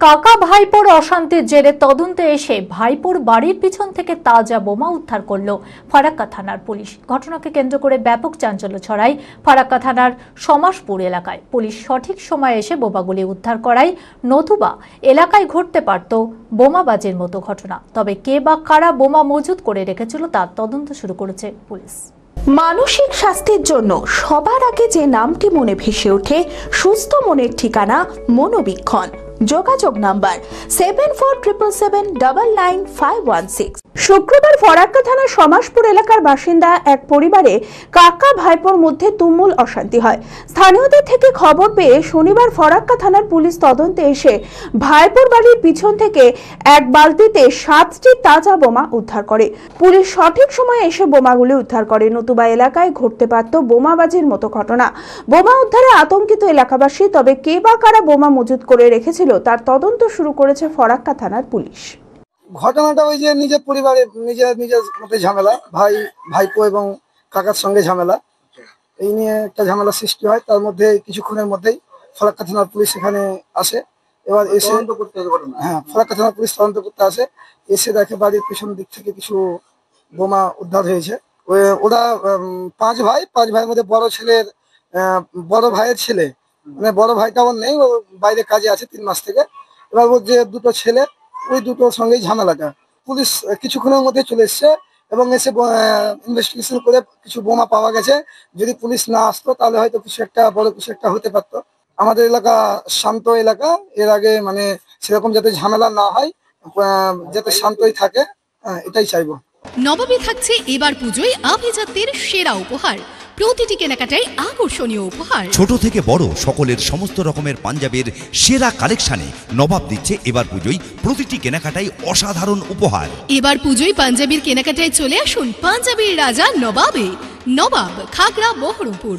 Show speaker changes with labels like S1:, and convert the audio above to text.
S1: কাকা ভাইপোর অশান্তির জেরে তদন্তে এসে ভাইপোর বাড়ির পিছন থেকে তাজা বোমা উদ্ধার করল ফারাক্কা থানার পুলিশ। ঘটনাকে কেন্দ্র করে ব্যাপক চাঞ্চল্য ছড়ায় ফারাক্কা থানার সমাসপুর এলাকায়। পুলিশ সঠিক সময়ে এসে বোমাগুলি উদ্ধার করায় নতুবা এলাকায় ঘটতে পারত বোমাবাজির মতো ঘটনা। তবে কে বা কারা বোমা মজুত করে রেখেছিল তার তদন্ত শুরু করেছে পুলিশ।
S2: মানসিক স্বাস্থ্যের জন্য সবার আগে যে নামটি মনে ভেসে ওঠে সুস্থ মনের ঠিকানা মনোবীক্ষণ। যোগাযোগ নাম্বার 7477799516। শুক্রবার ফরাক্কা থানার সমাসপুর এলাকার বাসিন্দা এক পরিবারে কাকা ভাইপোর মধ্যে তুমুল অশান্তি হয়। স্থানীয়দের থেকে খবর পেয়ে শনিবার ফরাক্কা থানার পুলিশ তদন্তে এসে ভাইপোর বাড়ির পিছন থেকে এক বালতিতে 7টি তাজা বোমা উদ্ধার করে। পুলিশ সঠিক সময়ে এসে বোমাগুলি উদ্ধার করে, নতুবা এলাকায় ঘটতে পারত বোমাবাজির মতো ঘটনা। বোমা উদ্ধারে আতঙ্কিত এলাকাবাসী। তবে কে বা কারা বোমা মজুত করে রেখেছিল তার তদন্ত শুরু করেছে ফরাক্কা থানার পুলিশ।
S3: ঘটনাটা ওই যে নিজের পরিবারে নিজের মধ্যে ঝামেলা, ভাইপো এবং কাকার সঙ্গে ঝামেলা, এই নিয়ে একটা ঝামেলা সৃষ্টি হয়। তার মধ্যে কিছুক্ষণের মধ্যেই ফরাক্কা থানার পুলিশ এখানে আসে। এবার এসে ফরাক্কা থানার পুলিশ তদন্ত করতে আসে। এসে দেখে বাড়ির পিছন দিক থেকে কিছু বোমা উদ্ধার হয়েছে। ওরা 5 ভাইয়ের মধ্যে বড় ভাইয়ের ছেলে, মানে বড় ভাইটা আমার নেই, ও বাইরে কাজে আছে 3 মাস থেকে। এবার ওর যে 2টো ছেলে, ওই 2টোর সঙ্গেই ঝামেলাটা। পুলিশ কিছুক্ষণের মধ্যে চলে এসছে এবং এসে ইনভেস্টিগেশন করে কিছু বোমা পাওয়া গেছে। যদি পুলিশ না আসতো তাহলে হয়তো বড় কিছু একটা হতে পারতো। আমাদের এলাকা শান্ত এলাকা, এর আগে মানে সেরকম যাতে ঝামেলা না হয়, যাতে শান্তই থাকে, এটাই চাইবো।
S4: নবাবে থাকছে এবার পুজোয় আভিজাত্যের সেরা উপহার। প্রতিটি কেনাকাটায় আকর্ষণীয় উপহার।
S5: ছোট থেকে বড় সকলের সমস্ত রকমের পাঞ্জাবের সেরা কালেকশনে নবাব দিচ্ছে এবার পুজোয় প্রতিটি কেনাকাটায় অসাধারণ উপহার।
S4: এবার পুজোয় পাঞ্জাবির কেনাকাটায় চলে আসুন পাঞ্জাবির রাজা নবাবে। নবাব, খাগড়া, বহরমপুর।